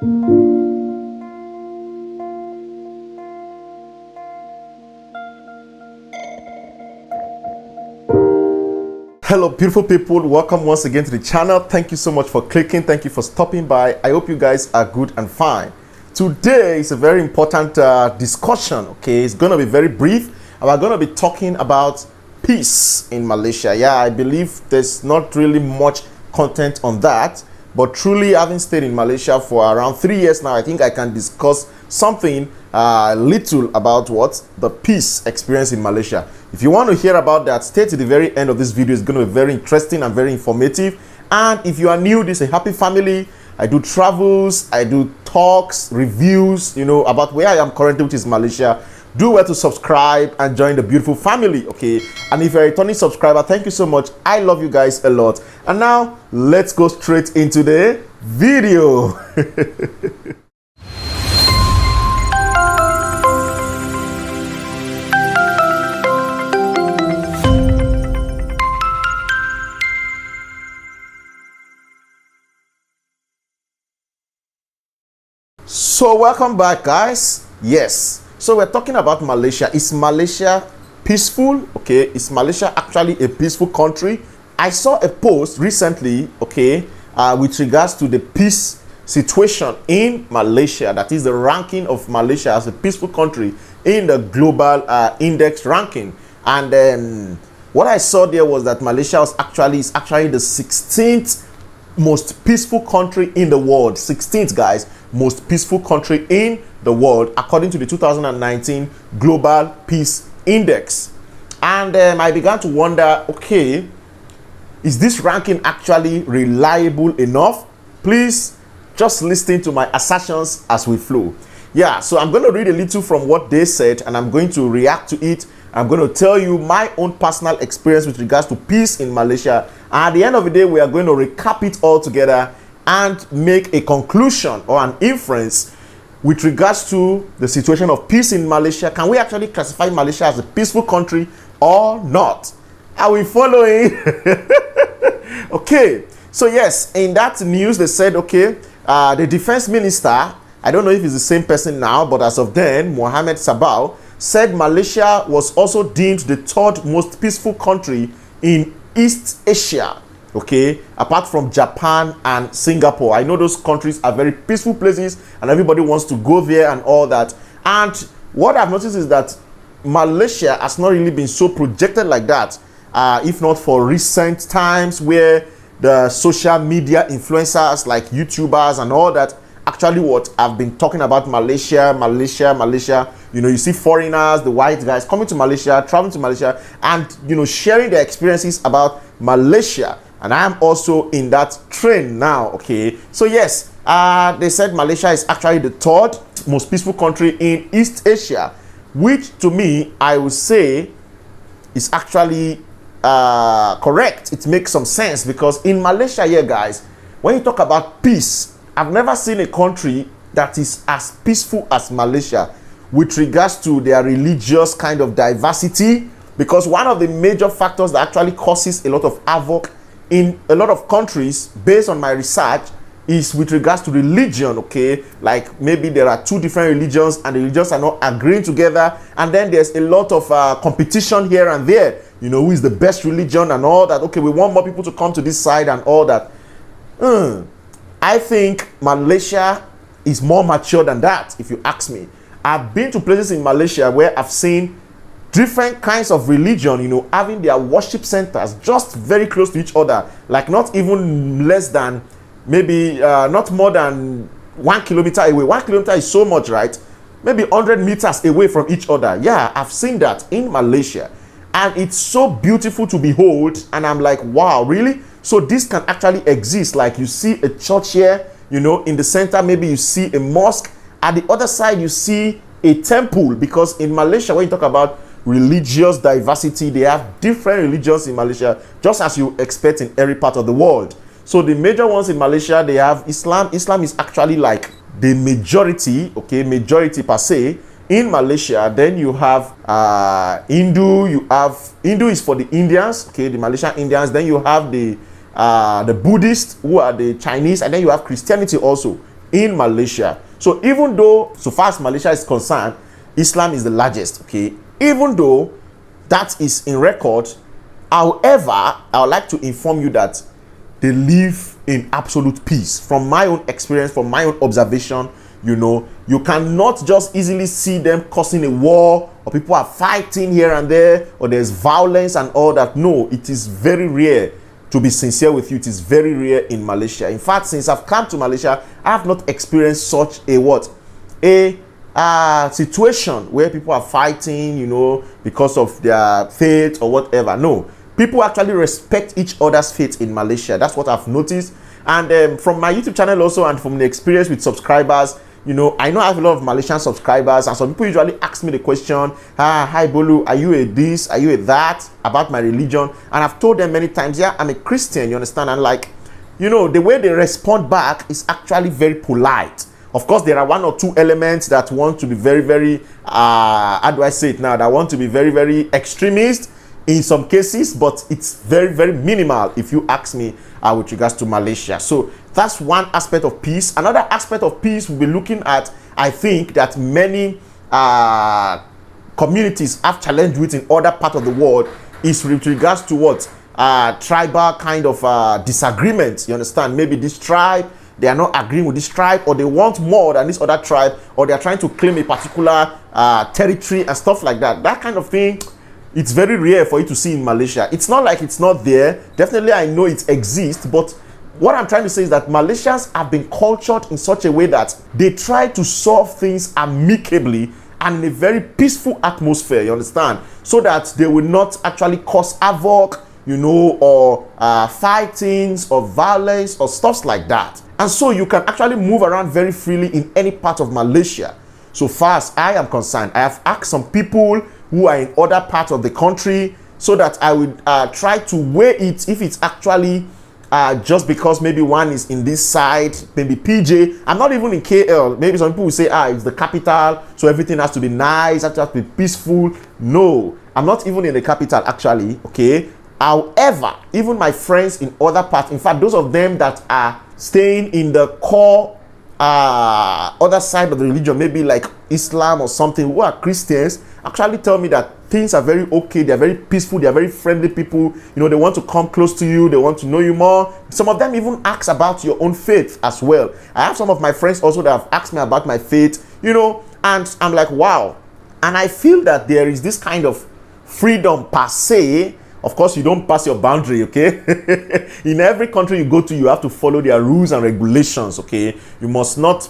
Hello beautiful people, welcome once again to the channel. Thank you so much for clicking. Thank you for stopping by. I hope you guys are good and fine. Today is a very important discussion. Okay, it's going to be very brief, and we're going to be talking about peace in Malaysia. Yeah, I believe there's not really much content on that, but truly having stayed in Malaysia for around 3 years now, I think I can discuss something little about what the peace experience in Malaysia. If you want to hear about that, stay to the very end of this video. It's going to be very interesting and very informative. And if you are new, this is a happy family. I do travels, I do talks, reviews, about where I am currently, which is Malaysia. Do well to subscribe and join the beautiful family, okay? And if you're a returning subscriber, thank you so much. I love you guys a lot. And now, let's go straight into the video. So welcome back, guys. Yes, so we're talking about Malaysia. Is Malaysia peaceful? Okay, is Malaysia actually a peaceful country? I saw a post recently, okay, with regards to the peace situation in Malaysia. That is the ranking of Malaysia as a peaceful country in the global index ranking. And then what I saw there was that Malaysia is actually the 16th most peaceful country in the world. 16th, guys, most peaceful country in the world according to the 2019 Global Peace Index. And I began to wonder, okay, is this ranking actually reliable enough? Please just listen to my assertions as we flow. Yeah, so I'm going to read a little from what they said and I'm going to react to it. I'm going to tell you my own personal experience with regards to peace in Malaysia. And at the end of the day, we are going to recap it all together and make a conclusion or an inference with regards to the situation of peace in Malaysia. Can we actually classify Malaysia as a peaceful country or not? Are we following? Okay, so yes, in that news, they said, okay, the defense minister, I don't know if it's the same person now, but as of then, Mohammed Sabao, said Malaysia was also deemed the third most peaceful country in East Asia, okay, apart from Japan and Singapore. I know those countries are very peaceful places and everybody wants to go there and all that. And what I've noticed is that Malaysia has not really been so projected like that, if not for recent times where the social media influencers like YouTubers and all that actually what I've been talking about Malaysia. You see foreigners, the white guys coming to Malaysia, traveling to Malaysia, and sharing their experiences about Malaysia. And I am also in that train now. Okay, so yes, they said Malaysia is actually the third most peaceful country in East Asia, which to me I would say is actually correct. It makes some sense because in Malaysia here, guys, when you talk about peace, I've never seen a country that is as peaceful as Malaysia with regards to their religious kind of diversity, because one of the major factors that actually causes a lot of havoc in a lot of countries, based on my research, is with regards to religion. Okay, like maybe there are two different religions and the religions are not agreeing together, and then there's a lot of competition here and there, who is the best religion and all that. Okay, we want more people to come to this side and all that. I think Malaysia is more mature than that, if you ask me. I've been to places in Malaysia where I've seen different kinds of religion, having their worship centers just very close to each other, like not even less than, maybe not more than 1 kilometer away. 1 kilometer is so much, right? Maybe 100 meters away from each other. Yeah, I've seen that in Malaysia. And it's so beautiful to behold. And I'm like, wow, really? So this can actually exist. Like you see a church here, in the center, maybe you see a mosque. At the other side, you see a temple. Because in Malaysia, when you talk about religious diversity, they have different religions in Malaysia, just as you expect in every part of the world. So the major ones in Malaysia, they have Islam. Islam is actually like the majority, okay, majority per se. In Malaysia, then you have Hindu. Hindu is for the Indians, okay, the Malaysian Indians. Then you have the Buddhists, who are the Chinese, and then you have Christianity also in Malaysia. So even though, so far as Malaysia is concerned, Islam is the largest, okay? Even though that is in record, however, I would like to inform you that they live in absolute peace. From my own experience, from my own observation, you know, you cannot just easily see them causing a war, or people are fighting here and there, or there's violence and all that. No, it is very rare. To be sincere with you, it is very rare in Malaysia. In fact, since I've come to Malaysia, I have not experienced such a what? A situation where people are fighting, you know, because of their faith or whatever. No, people actually respect each other's faith in Malaysia. That's what I've noticed. And from my YouTube channel also, and from the experience with subscribers, you know, I know I have a lot of Malaysian subscribers, and some people usually ask me the question, hi Bolu, are you a this, are you a that, about my religion? And I've told them many times, yeah, I'm a Christian, you understand? And like, you know, the way they respond back is actually very polite. Of course, there are one or two elements that want to be very, very, how do I say it now, that want to be very, very extremist in some cases, but it's very, very minimal if you ask me with regards to Malaysia. So that's one aspect of peace. Another aspect of peace we'll be looking at, I think, that many communities have challenged with in other parts of the world, is with regards to what? Tribal kind of disagreements. You understand? Maybe this tribe, they are not agreeing with this tribe, or they want more than this other tribe, or they are trying to claim a particular territory and stuff like that. That kind of thing, it's very rare for you to see in Malaysia. It's not like it's not there. Definitely, I know it exists, but what I'm trying to say is that Malaysians have been cultured in such a way that they try to solve things amicably and in a very peaceful atmosphere, you understand? So that they will not actually cause havoc, you know, or fightings or violence or stuff like that. And so you can actually move around very freely in any part of Malaysia. So far as I am concerned, I have asked some people who are in other parts of the country, so that I would try to weigh it if it's actually just because maybe one is in this side, maybe PJ. I'm not even in KL. Maybe some people will say, it's the capital, so everything has to be nice, has to be peaceful. No, I'm not even in the capital actually, okay? However, even my friends in other parts, in fact, those of them that are staying in the core other side of the religion, maybe like Islam or something, who are Christians, actually tell me that things are very okay, they're very peaceful, they're very friendly people, you know, they want to come close to you, they want to know you more. Some of them even ask about your own faith as well. I have some of my friends also that have asked me about my faith, you know, and I'm like, wow. And I feel that there is this kind of freedom per se. Of course, you don't pass your boundary, okay? In every country you go to, you have to follow their rules and regulations, okay? You must not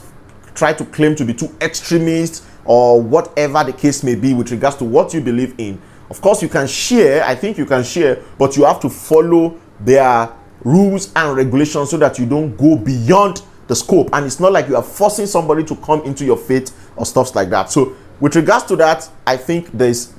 try to claim to be too extremist or whatever the case may be with regards to what you believe in. Of course, you can share, I think you can share, but you have to follow their rules and regulations so that you don't go beyond the scope. And it's not like you are forcing somebody to come into your faith or stuff like that. So with regards to that, I think there's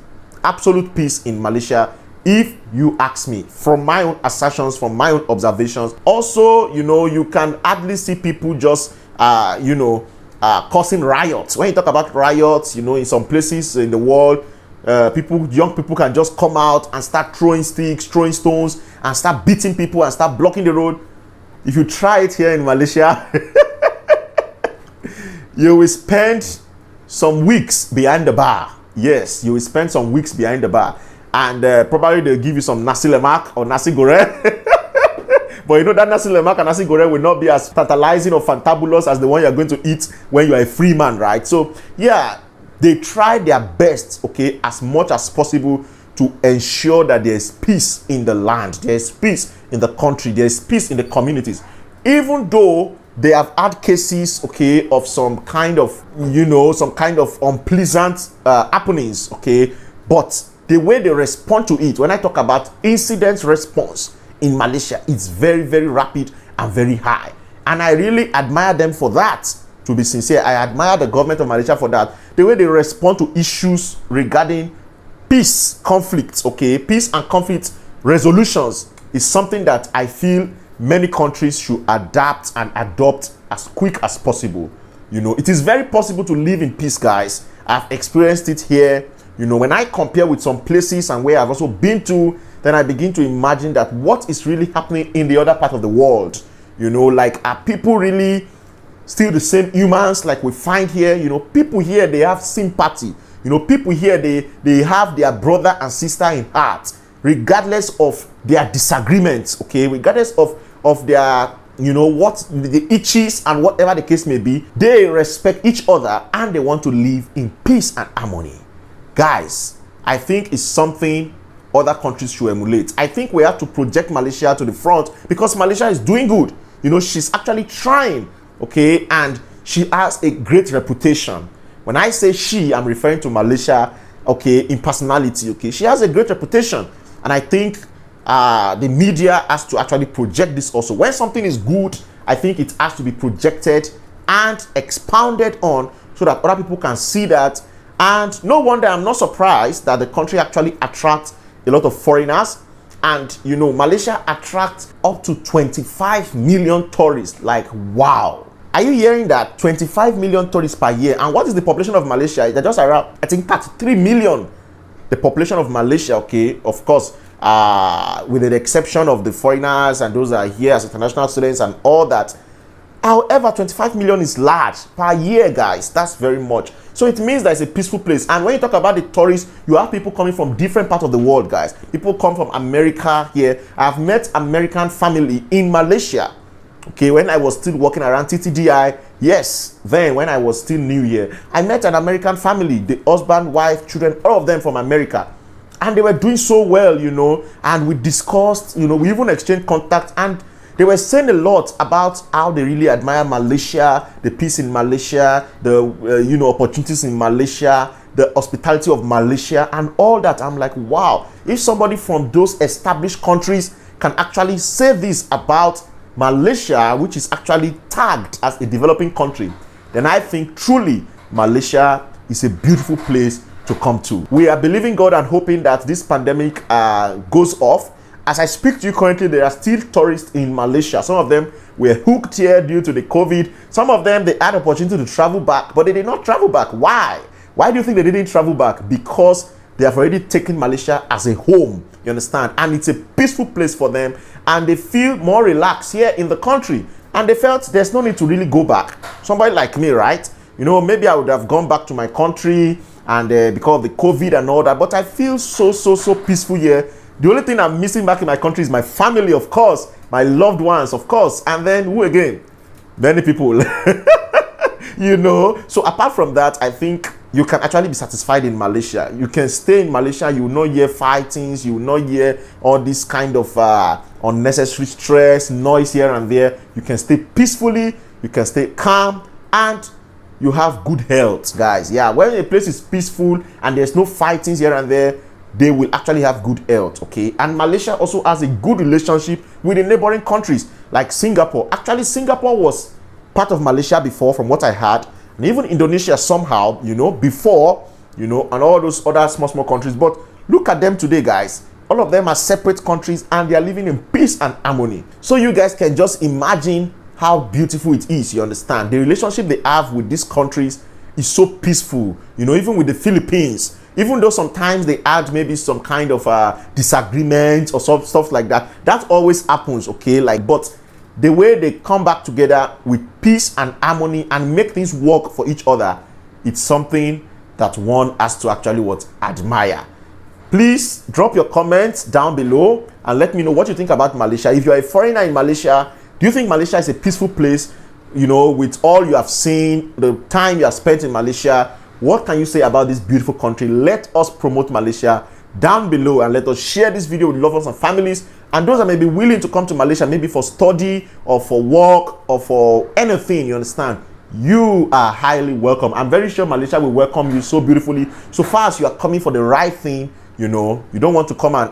absolute peace in Malaysia, if you ask me, from my own assertions, from my own observations. Also, you know, you can hardly see people just, causing riots. When you talk about riots, you know, in some places in the world, young people can just come out and start throwing sticks, throwing stones, and start beating people and start blocking the road. If you try it here in Malaysia, you will spend some weeks behind the bar. Yes, you will spend some weeks behind the bar. And probably they'll give you some nasi lemak or nasi goreng. But you know that nasi lemak and nasi goreng will not be as tantalizing or fantabulous as the one you're going to eat when you are a free man, right? So, yeah, they try their best, okay, as much as possible to ensure that there's peace in the land, there's peace in the country, there's peace in the communities. Even though they have had cases, okay, of some kind of, some kind of unpleasant happenings, okay, but the way they respond to it, when I talk about incident response in Malaysia, it's very, very rapid and very high. And I really admire them for that. To be sincere, I admire the government of Malaysia for that. The way they respond to issues regarding peace, conflicts, okay, peace and conflict resolutions is something that I feel many countries should adapt and adopt as quick as possible. You know, it is very possible to live in peace, guys. I've experienced it here. You know, when I compare with some places and where I've also been to, then I begin to imagine that what is really happening in the other part of the world. You know, like, are people really still the same humans like we find here. You know, people here, they have sympathy. You know, people here, they have their brother and sister in heart, regardless of their disagreements, okay, regardless of their, you know, what the itches and whatever the case may be. They respect each other and they want to live in peace and harmony. Guys, I think it's something other countries should emulate. I think we have to project Malaysia to the front because Malaysia is doing good. You know, she's actually trying, okay, and she has a great reputation. When I say she, I'm referring to Malaysia, okay, in personality, okay. She has a great reputation, and I think the media has to actually project this also. When something is good, I think it has to be projected and expounded on so that other people can see that. And no wonder I'm not surprised that the country actually attracts a lot of foreigners. And, you know, Malaysia attracts up to 25 million tourists. Like, wow. Are you hearing that? 25 million tourists per year. And what is the population of Malaysia? They're just around, I think, 33 million. The population of Malaysia, okay, of course, with the exception of the foreigners and those that are here as international students and all that. However, 25 million is large per year, guys. That's very much. So it means that it's a peaceful place. And when you talk about the tourists, you have people coming from different parts of the world, guys. People come from America here. I've met American family in Malaysia. Okay, when I was still working around TTDI, yes, then when I was still new here, I met an American family, the husband, wife, children, all of them from America. And they were doing so well, you know, and we discussed, you know, we even exchanged contact, and they were saying a lot about how they really admire Malaysia, the peace in Malaysia, the, you know, opportunities in Malaysia, the hospitality of Malaysia, and all that. I'm like, wow, if somebody from those established countries can actually say this about Malaysia, which is actually tagged as a developing country, then I think truly Malaysia is a beautiful place to come to. We are believing God and hoping that this pandemic goes off. As I speak to you currently, there are still tourists in Malaysia. Some of them were hooked here due to the COVID. Some of them, they had opportunity to travel back, but they did not travel back. Why? Why do you think they didn't travel back? Because they have already taken Malaysia as a home, you understand? And it's a peaceful place for them, and they feel more relaxed here in the country. And they felt there's no need to really go back. Somebody like me, right? You know, maybe I would have gone back to my country and because of the COVID and all that, but I feel so peaceful here. The only thing I'm missing back in my country is my family, of course, my loved ones, of course, and then who again? Many people. You know, so apart from that, I think you can actually be satisfied in Malaysia. You can stay in Malaysia, you will not hear fightings, you will not hear all this kind of unnecessary stress, noise here and there. You can stay peacefully, you can stay calm, and you have good health, guys. Yeah, when a place is peaceful and there's no fightings here and there, they will actually have good health, okay? And Malaysia also has a good relationship with the neighboring countries like Singapore. Actually, Singapore was part of Malaysia before, from what I heard, and even Indonesia somehow, you know, before, you know, and all those other small countries. But look at them today, guys. All of them are separate countries and they are living in peace and harmony. So you guys can just imagine how beautiful it is, you understand? The relationship they have with these countries is so peaceful, you know, even with the Philippines. Even though sometimes they add maybe some kind of disagreement or stuff like that, that always happens, okay? Like, but the way they come back together with peace and harmony and make things work for each other, it's something that one has to actually admire. Please drop your comments down below and let me know what you think about Malaysia. If you're a foreigner in Malaysia, do you think Malaysia is a peaceful place? You know, with all you have seen, the time you have spent in Malaysia, what can you say about this beautiful country? Let us promote Malaysia down below and let us share this video with loved ones and families, and those that may be willing to come to Malaysia, maybe for study or for work or for anything, you understand? You are highly welcome. I'm very sure Malaysia will welcome you so beautifully. So far as you are coming for the right thing, you know, you don't want to come and,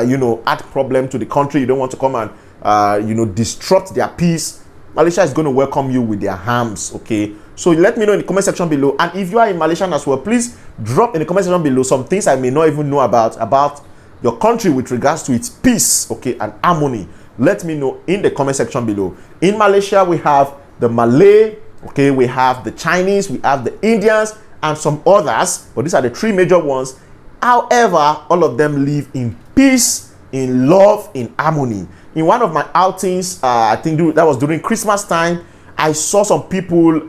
you know, add problem to the country. You don't want to come and, you know, disrupt their peace. Malaysia is going to welcome you with their arms, okay? So let me know in the comment section below. And if you are in Malaysia as well, please drop in the comment section below some things I may not even know about your country with regards to its peace, okay, and harmony. Let me know in the comment section below. In Malaysia, we have the Malay, okay, we have the Chinese, we have the Indians, and some others, but these are the three major ones. However, all of them live in peace, in love, in harmony. In one of my outings, I think that was during Christmas time, I saw some people,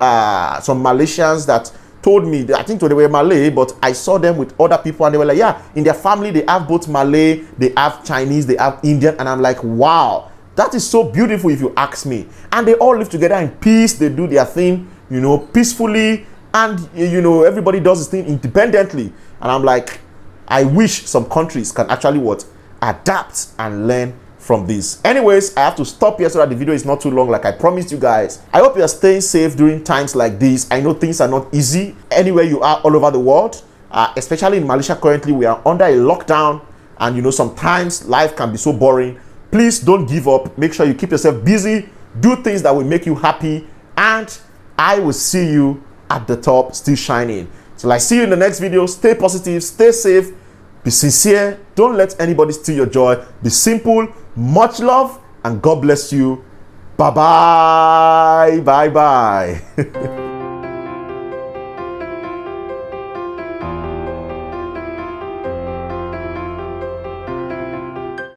some Malaysians that told me, I think they were Malay, but I saw them with other people and they were like, yeah, in their family, they have both Malay, they have Chinese, they have Indian. And I'm like, wow, that is so beautiful if you ask me. And they all live together in peace. They do their thing, you know, peacefully. And, you know, everybody does his thing independently. And I'm like, I wish some countries can actually adapt and learn from this. Anyways, I have to stop here so that the video is not too long like I promised you guys. I hope you are staying safe during times like this. I know things are not easy anywhere you are all over the world, especially in Malaysia. Currently we are under a lockdown, and you know, sometimes life can be so boring. Please don't give up. Make sure you keep yourself busy, do things that will make you happy, and I will see you at the top, still shining. So I see you in the next video. Stay positive, stay safe, be sincere, don't let anybody steal your joy. Be simple. Much love, and God bless you. Bye bye. Bye bye.